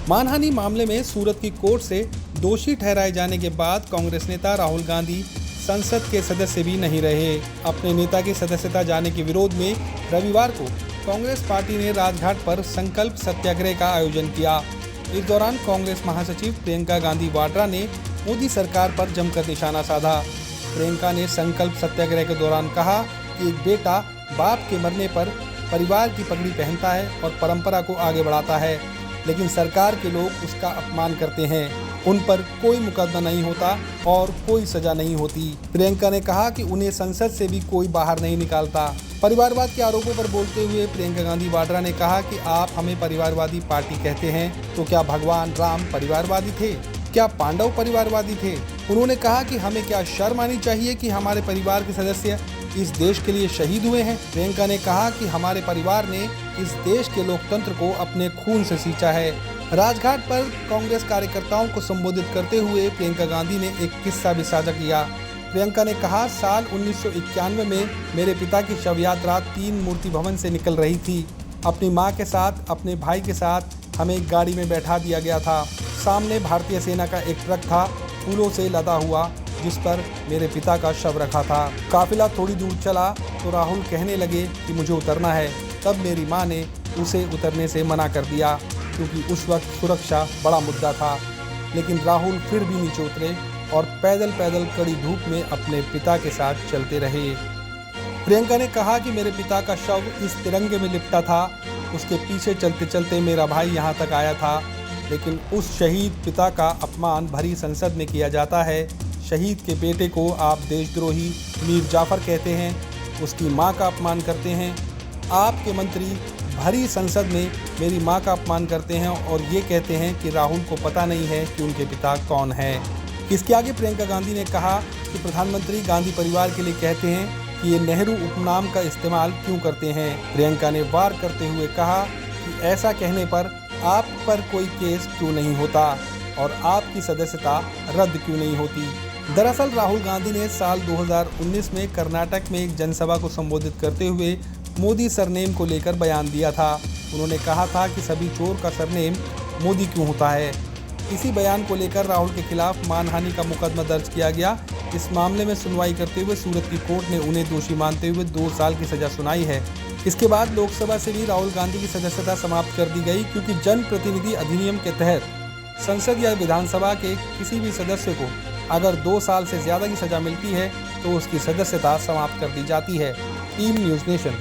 मानहानि मामले में सूरत की कोर्ट से दोषी ठहराए जाने के बाद कांग्रेस नेता राहुल गांधी संसद के सदस्य भी नहीं रहे। अपने नेता की सदस्यता जाने के विरोध में रविवार को कांग्रेस पार्टी ने राजघाट पर संकल्प सत्याग्रह का आयोजन किया। इस दौरान कांग्रेस महासचिव प्रियंका गांधी वाड्रा ने मोदी सरकार पर जमकर निशाना साधा। प्रियंका ने संकल्प सत्याग्रह के दौरान कहा कि एक बेटा बाप के मरने पर परिवार की पगड़ी पहनता है और परंपरा को आगे बढ़ाता है, लेकिन सरकार के लोग उसका अपमान करते हैं। उन पर कोई मुकदमा नहीं होता और कोई सजा नहीं होती। प्रियंका ने कहा कि उन्हें संसद से भी कोई बाहर नहीं निकालता। परिवारवाद के आरोपों पर बोलते हुए प्रियंका गांधी वाड्रा ने कहा कि आप हमें परिवारवादी पार्टी कहते हैं, तो क्या भगवान राम परिवारवादी थे? क्या पांडव परिवारवादी थे? उन्होंने कहा कि हमें क्या शर्म आनी चाहिए कि हमारे परिवार के सदस्य इस देश के लिए शहीद हुए हैं। प्रियंका ने कहा कि हमारे परिवार ने इस देश के लोकतंत्र को अपने खून से सींचा है। राजघाट पर कांग्रेस कार्यकर्ताओं को संबोधित करते हुए प्रियंका गांधी ने एक किस्सा भी साझा किया। प्रियंका ने कहा, साल 1991 में मेरे पिता की शव यात्रा 3 मूर्ति भवन से निकल रही थी। अपनी मां के साथ, अपने भाई के साथ हमें एक गाड़ी में बैठा दिया गया था। सामने भारतीय सेना का एक ट्रक था, फूलों से लदा हुआ, जिस पर मेरे पिता का शव रखा था। काफिला थोड़ी दूर चला तो राहुल कहने लगे कि मुझे उतरना है। तब मेरी मां ने उसे उतरने से मना कर दिया, क्योंकि उस वक्त सुरक्षा बड़ा मुद्दा था। लेकिन राहुल फिर भी नीचे उतरे और पैदल पैदल कड़ी धूप में अपने पिता के साथ चलते रहे। प्रियंका ने कहा कि मेरे पिता का शव इस तिरंगे में लिपटा था। उसके पीछे चलते चलते मेरा भाई यहाँ तक आया था, लेकिन उस शहीद पिता का अपमान भरी संसद में किया जाता है। शहीद के बेटे को आप देशद्रोही मीर जाफर कहते हैं, उसकी मां का अपमान करते हैं। आपके मंत्री भरी संसद में मेरी मां का अपमान करते हैं और ये कहते हैं कि राहुल को पता नहीं है कि उनके पिता कौन है। इसके आगे प्रियंका गांधी ने कहा कि प्रधानमंत्री गांधी परिवार के लिए कहते हैं कि ये नेहरू उपनाम का इस्तेमाल क्यों करते हैं। प्रियंका ने वार करते हुए कहा कि ऐसा कहने पर आप पर कोई केस क्यों नहीं होता और आपकी सदस्यता रद्द क्यों नहीं होती। दरअसल राहुल गांधी ने साल 2019 में कर्नाटक में एक जनसभा को संबोधित करते हुए मोदी सरनेम को लेकर बयान दिया था। उन्होंने कहा था कि सभी चोर का सरनेम मोदी क्यों होता है। इसी बयान को लेकर राहुल के खिलाफ मानहानि का मुकदमा दर्ज किया गया। इस मामले में सुनवाई करते हुए सूरत की कोर्ट ने उन्हें दोषी मानते हुए 2 साल की सजा सुनाई है। इसके बाद लोकसभा से भी राहुल गांधी की सदस्यता समाप्त कर दी गई, क्योंकि जनप्रतिनिधि अधिनियम के तहत संसद या विधानसभा के किसी भी सदस्य को अगर 2 साल से ज़्यादा की सजा मिलती है तो उसकी सदस्यता समाप्त कर दी जाती है। Team news nation.